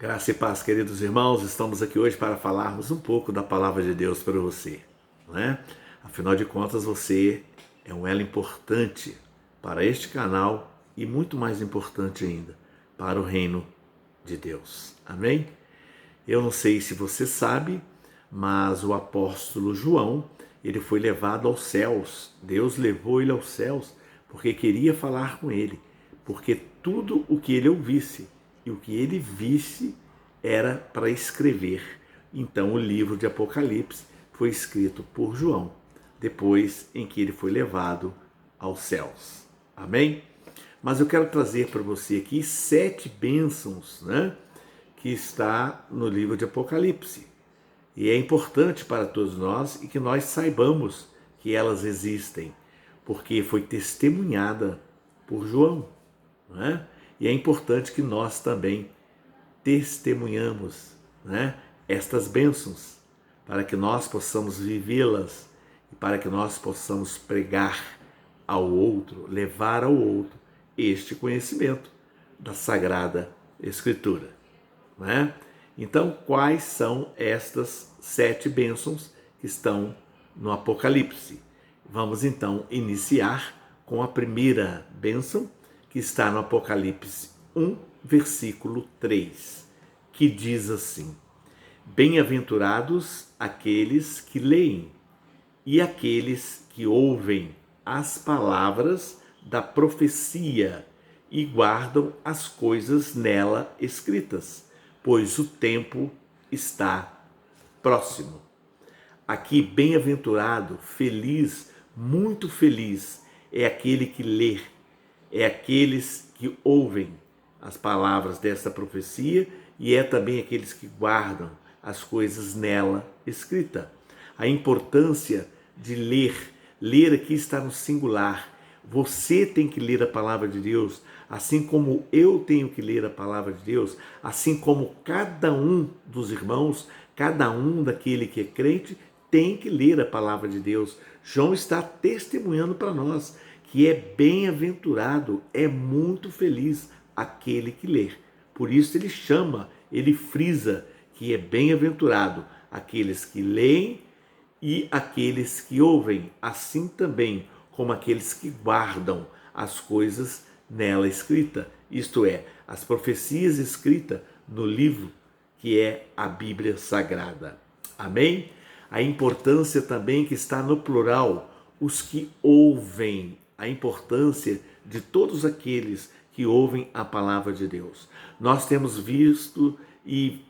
Graça e paz, queridos irmãos, estamos aqui hoje para falarmos um pouco da palavra de Deus para você, não é? Afinal de contas, você é um elo importante para este canal e muito mais importante ainda, para o reino de Deus. Amém? Eu não sei se você sabe, mas o apóstolo João, ele foi levado aos céus. Deus levou ele aos céus porque queria falar com ele, porque tudo o que ele ouvisse e o que ele visse era para escrever. Então o livro de Apocalipse foi escrito por João, depois em que ele foi levado aos céus. Amém? Mas eu quero trazer para você aqui 7 bênçãos, né, que está no livro de Apocalipse. E é importante para todos nós e que nós saibamos que elas existem, porque foi testemunhada por João, não é? E é importante que nós também testemunhamos, né, estas bênçãos, para que nós possamos vivê-las e para que nós possamos pregar ao outro, levar ao outro este conhecimento da Sagrada Escritura, não é? Então, quais são estas 7 bênçãos que estão no Apocalipse? Vamos então iniciar com a primeira bênção, que está no Apocalipse 1, versículo 3, que diz assim: Bem-aventurados aqueles que leem e aqueles que ouvem as palavras da profecia e guardam as coisas nela escritas, pois o tempo está próximo. Aqui, bem-aventurado, feliz, muito feliz, é aquele que lê, é aqueles que ouvem as palavras desta profecia e é também aqueles que guardam as coisas nela escrita. A importância de ler aqui está no singular. Você tem que ler a palavra de Deus, assim como eu tenho que ler a palavra de Deus, assim como cada um dos irmãos, cada um daquele que é crente, tem que ler a palavra de Deus. João está testemunhando para nós que é bem-aventurado, é muito feliz aquele que lê. Por isso ele chama, ele frisa que é bem-aventurado aqueles que leem e aqueles que ouvem, assim também como aqueles que guardam as coisas nela escrita, isto é, as profecias escritas no livro que é a Bíblia Sagrada. Amém? A importância também que está no plural, os que ouvem, a importância de todos aqueles que ouvem a palavra de Deus. Nós temos visto e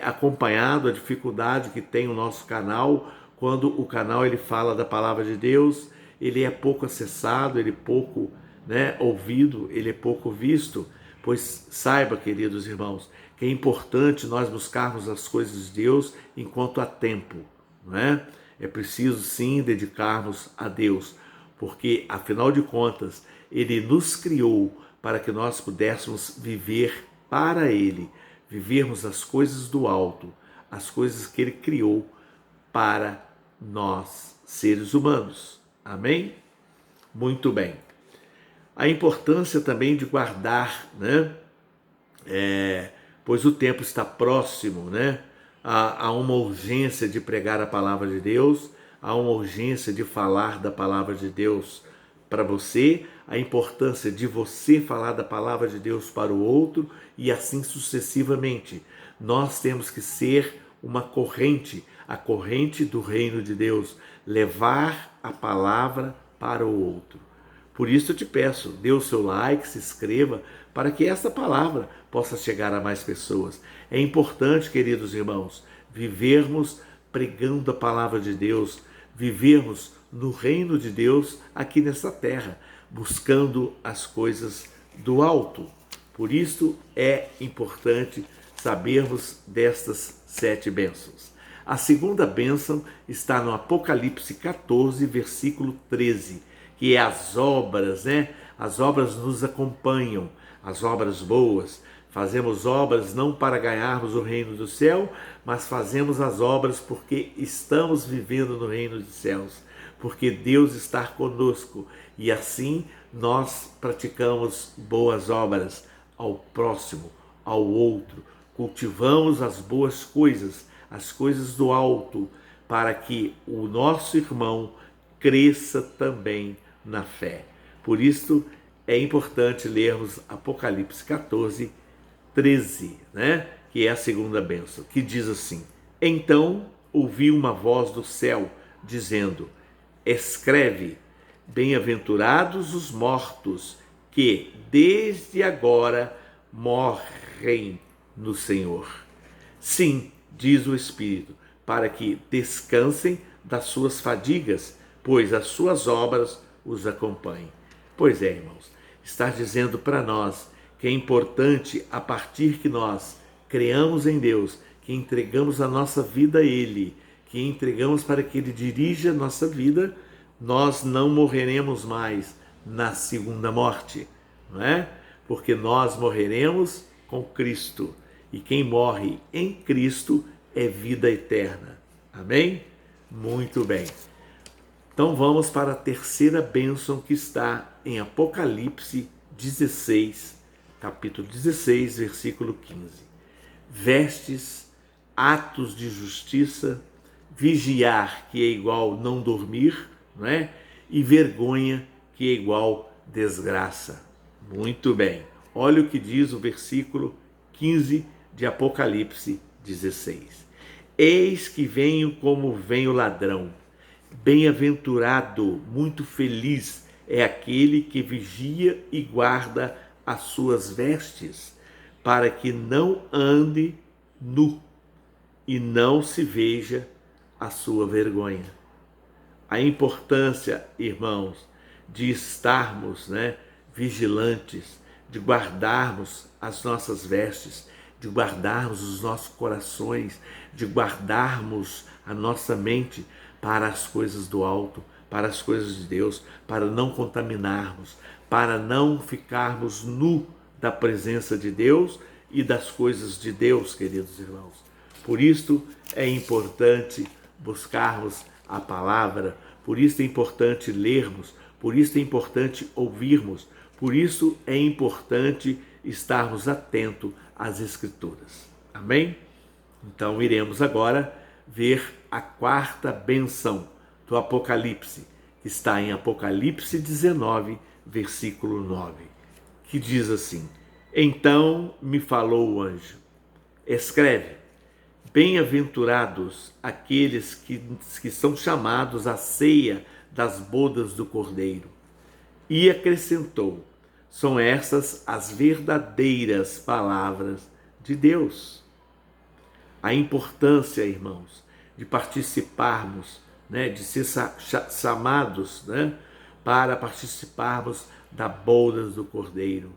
acompanhado a dificuldade que tem o nosso canal, quando o canal ele fala da palavra de Deus, ele é pouco acessado, ele é pouco ouvido, ele é pouco visto. Pois saiba, queridos irmãos, que é importante nós buscarmos as coisas de Deus enquanto há tempo, não é? É preciso sim dedicarmos a Deus, porque afinal de contas Ele nos criou para que nós pudéssemos viver para Ele, vivermos as coisas do alto, as coisas que Ele criou para nós, seres humanos. Amém? Muito bem. A importância também de guardar, né? Pois o tempo está próximo, né? Há uma urgência de pregar a palavra de Deus, há uma urgência de falar da palavra de Deus para você, a importância de você falar da palavra de Deus para o outro e assim sucessivamente. Nós temos que ser uma corrente, a corrente do reino de Deus, levar a palavra para o outro. Por isso eu te peço, dê o seu like, se inscreva, para que essa palavra possa chegar a mais pessoas. É importante, queridos irmãos, vivermos pregando a palavra de Deus, vivermos no reino de Deus aqui nessa terra, buscando as coisas do alto. Por isso é importante sabermos destas 7 bênçãos. A segunda bênção está no Apocalipse 14, versículo 13, que é as obras, né? As obras nos acompanham, as obras boas. Fazemos obras não para ganharmos o reino do céu, mas fazemos as obras porque estamos vivendo no reino dos céus, porque Deus está conosco e assim nós praticamos boas obras ao próximo, ao outro, cultivamos as boas coisas, as coisas do alto, para que o nosso irmão cresça também na fé. Por isso é importante lermos Apocalipse 14, 13, né? Que é a segunda bênção, que diz assim: então ouvi uma voz do céu dizendo: escreve, bem-aventurados os mortos que desde agora morrem no Senhor. Sim, diz o Espírito, para que descansem das suas fadigas, pois as suas obras os acompanhem. Pois é, irmãos, está dizendo para nós que é importante, a partir que nós creamos em Deus, que entregamos a nossa vida a Ele, que entregamos para que Ele dirija a nossa vida, nós não morreremos mais na segunda morte, não é? Porque nós morreremos com Cristo, e quem morre em Cristo é vida eterna. Amém? Muito bem. Então vamos para a terceira bênção, que está em Apocalipse 16, capítulo 16, versículo 15. Vestes, atos de justiça, vigiar, que é igual não dormir, não é? E vergonha, que é igual desgraça. Muito bem. Olha o que diz o versículo 15 de Apocalipse 16. Eis que venho como vem o ladrão. Bem-aventurado, muito feliz é aquele que vigia e guarda as suas vestes, para que não ande nu e não se veja a sua vergonha. A importância, irmãos, de estarmos, vigilantes, de guardarmos as nossas vestes, de guardarmos os nossos corações, de guardarmos a nossa mente para as coisas do alto, para as coisas de Deus, para não contaminarmos, para não ficarmos nu da presença de Deus e das coisas de Deus, queridos irmãos. Por isso é importante buscarmos a palavra, por isso é importante lermos, por isso é importante ouvirmos, por isso é importante estarmos atentos às Escrituras. Amém? Então iremos agora ver a quarta bênção do Apocalipse, que está em Apocalipse 19, versículo 9, que diz assim: então me falou o anjo, escreve, bem-aventurados aqueles que são chamados à ceia das bodas do Cordeiro. E acrescentou: são essas as verdadeiras palavras de Deus. A importância, irmãos, de participarmos, de ser chamados, para participarmos da bodas do Cordeiro.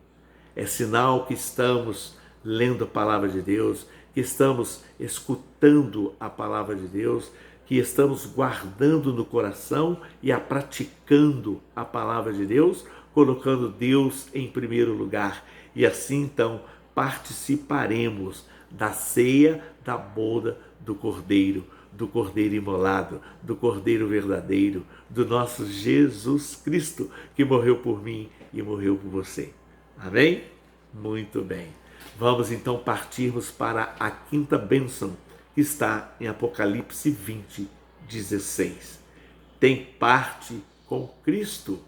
É sinal que estamos lendo a palavra de Deus, que estamos escutando a palavra de Deus, que estamos guardando no coração e praticando a palavra de Deus, colocando Deus em primeiro lugar. E assim, então, participaremos da ceia da boda do Cordeiro imolado, do Cordeiro verdadeiro, do nosso Jesus Cristo, que morreu por mim e morreu por você. Amém? Muito bem. Vamos então partirmos para a quinta bênção, que está em Apocalipse 20, 16. Tem parte com Cristo.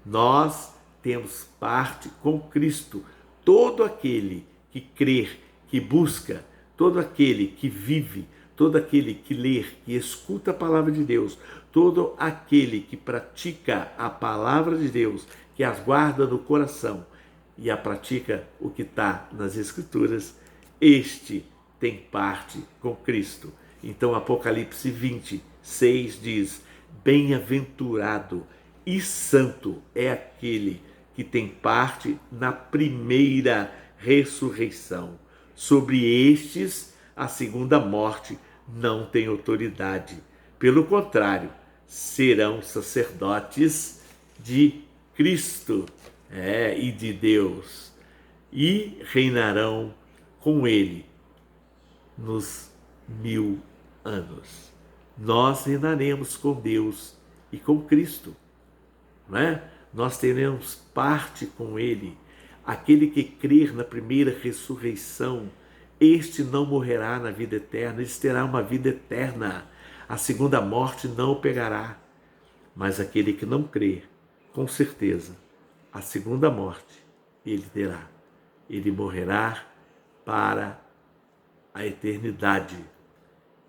Nós temos parte com Cristo. Todo aquele que crer, que busca, todo aquele que vive, todo aquele que lê, que escuta a palavra de Deus, todo aquele que pratica a palavra de Deus, que as guarda no coração e a pratica o que está nas Escrituras, este tem parte com Cristo. Então Apocalipse 20, 6 diz: bem-aventurado e santo é aquele que tem parte na primeira ressurreição. Sobre estes, a segunda morte não tem autoridade. Pelo contrário, serão sacerdotes de Cristo e de Deus, e reinarão com ele nos 1000 anos. Nós reinaremos com Deus e com Cristo, Nós teremos parte com ele. Aquele que crer na primeira ressurreição este não morrerá na vida eterna, este terá uma vida eterna. A segunda morte não o pegará. Mas aquele que não crê, com certeza, a segunda morte ele terá. Ele morrerá para a eternidade.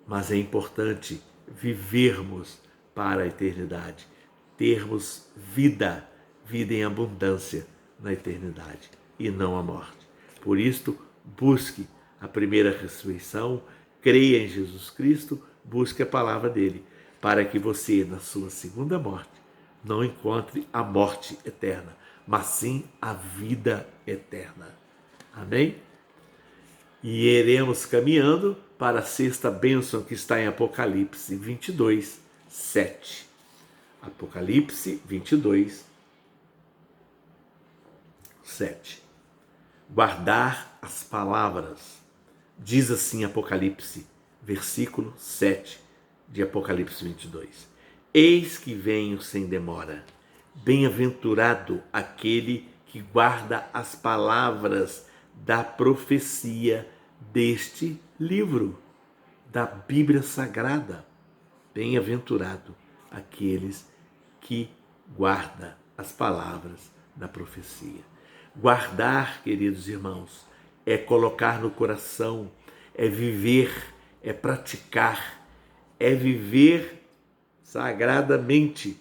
Mas é importante vivermos para a eternidade, termos vida, vida em abundância na eternidade e não a morte. Por isto, busque a primeira ressurreição, creia em Jesus Cristo, busque a palavra dele, para que você, na sua segunda morte, não encontre a morte eterna, mas sim a vida eterna. Amém? E iremos caminhando para a sexta bênção que está em Apocalipse 22, 7. Apocalipse 22, 7. Guardar as palavras. Diz assim Apocalipse, versículo 7 de Apocalipse 22. Eis que venho sem demora. Bem-aventurado aquele que guarda as palavras da profecia deste livro, da Bíblia Sagrada. Bem-aventurado aqueles que guardam as palavras da profecia. Guardar, queridos irmãos, é colocar no coração, é viver, é praticar, é viver sagradamente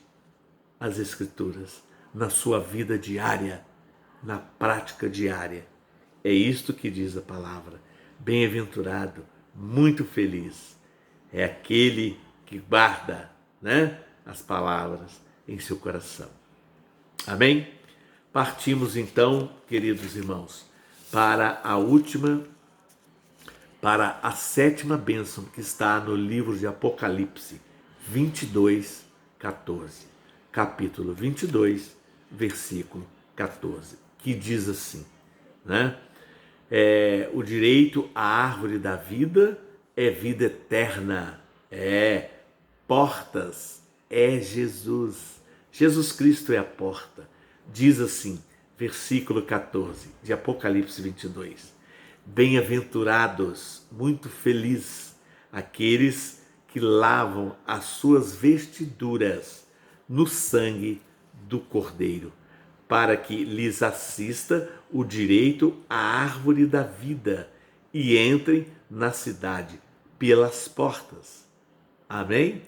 as Escrituras na sua vida diária, na prática diária. É isto que diz a palavra. Bem-aventurado, muito feliz, é aquele que guarda, as palavras em seu coração. Amém? Partimos então, queridos irmãos, para a sétima bênção que está no livro de Apocalipse 22, 14. Capítulo 22, versículo 14, que diz assim, o direito à árvore da vida é vida eterna, portas, é Jesus. Jesus Cristo é a porta. Diz assim, versículo 14 de Apocalipse 22. Bem-aventurados, muito felizes, aqueles que lavam as suas vestiduras no sangue do Cordeiro, para que lhes assista o direito à árvore da vida e entrem na cidade pelas portas. Amém?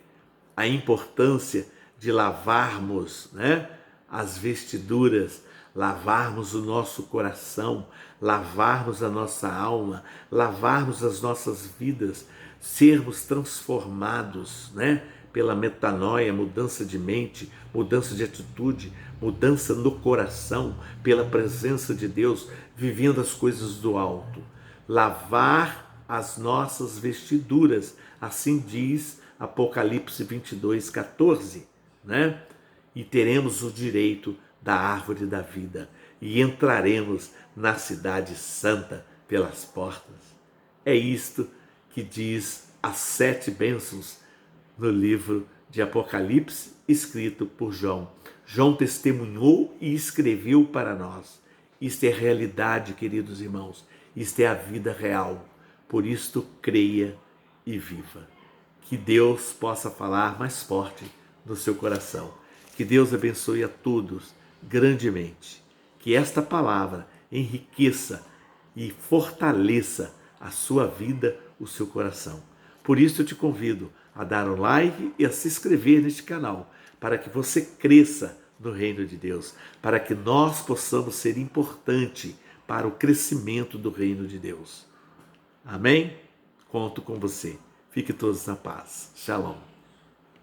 A importância de lavarmos, as vestiduras, lavarmos o nosso coração, lavarmos a nossa alma, lavarmos as nossas vidas, sermos transformados, pela metanoia, mudança de mente, mudança de atitude, mudança no coração, pela presença de Deus, vivendo as coisas do alto. Lavar as nossas vestiduras, assim diz Apocalipse 22, 14, E teremos o direito da árvore da vida e entraremos na cidade santa pelas portas. É isto que diz as 7 bênçãos no livro de Apocalipse, escrito por João. João testemunhou e escreveu para nós. Isto é realidade, queridos irmãos. Isto é a vida real. Por isto, creia e viva. Que Deus possa falar mais forte no seu coração. Que Deus abençoe a todos grandemente. Que esta palavra enriqueça e fortaleça a sua vida, o seu coração. Por isso eu te convido a dar um like e a se inscrever neste canal, para que você cresça no reino de Deus, para que nós possamos ser importante para o crescimento do reino de Deus. Amém? Conto com você. Fique todos na paz. Shalom.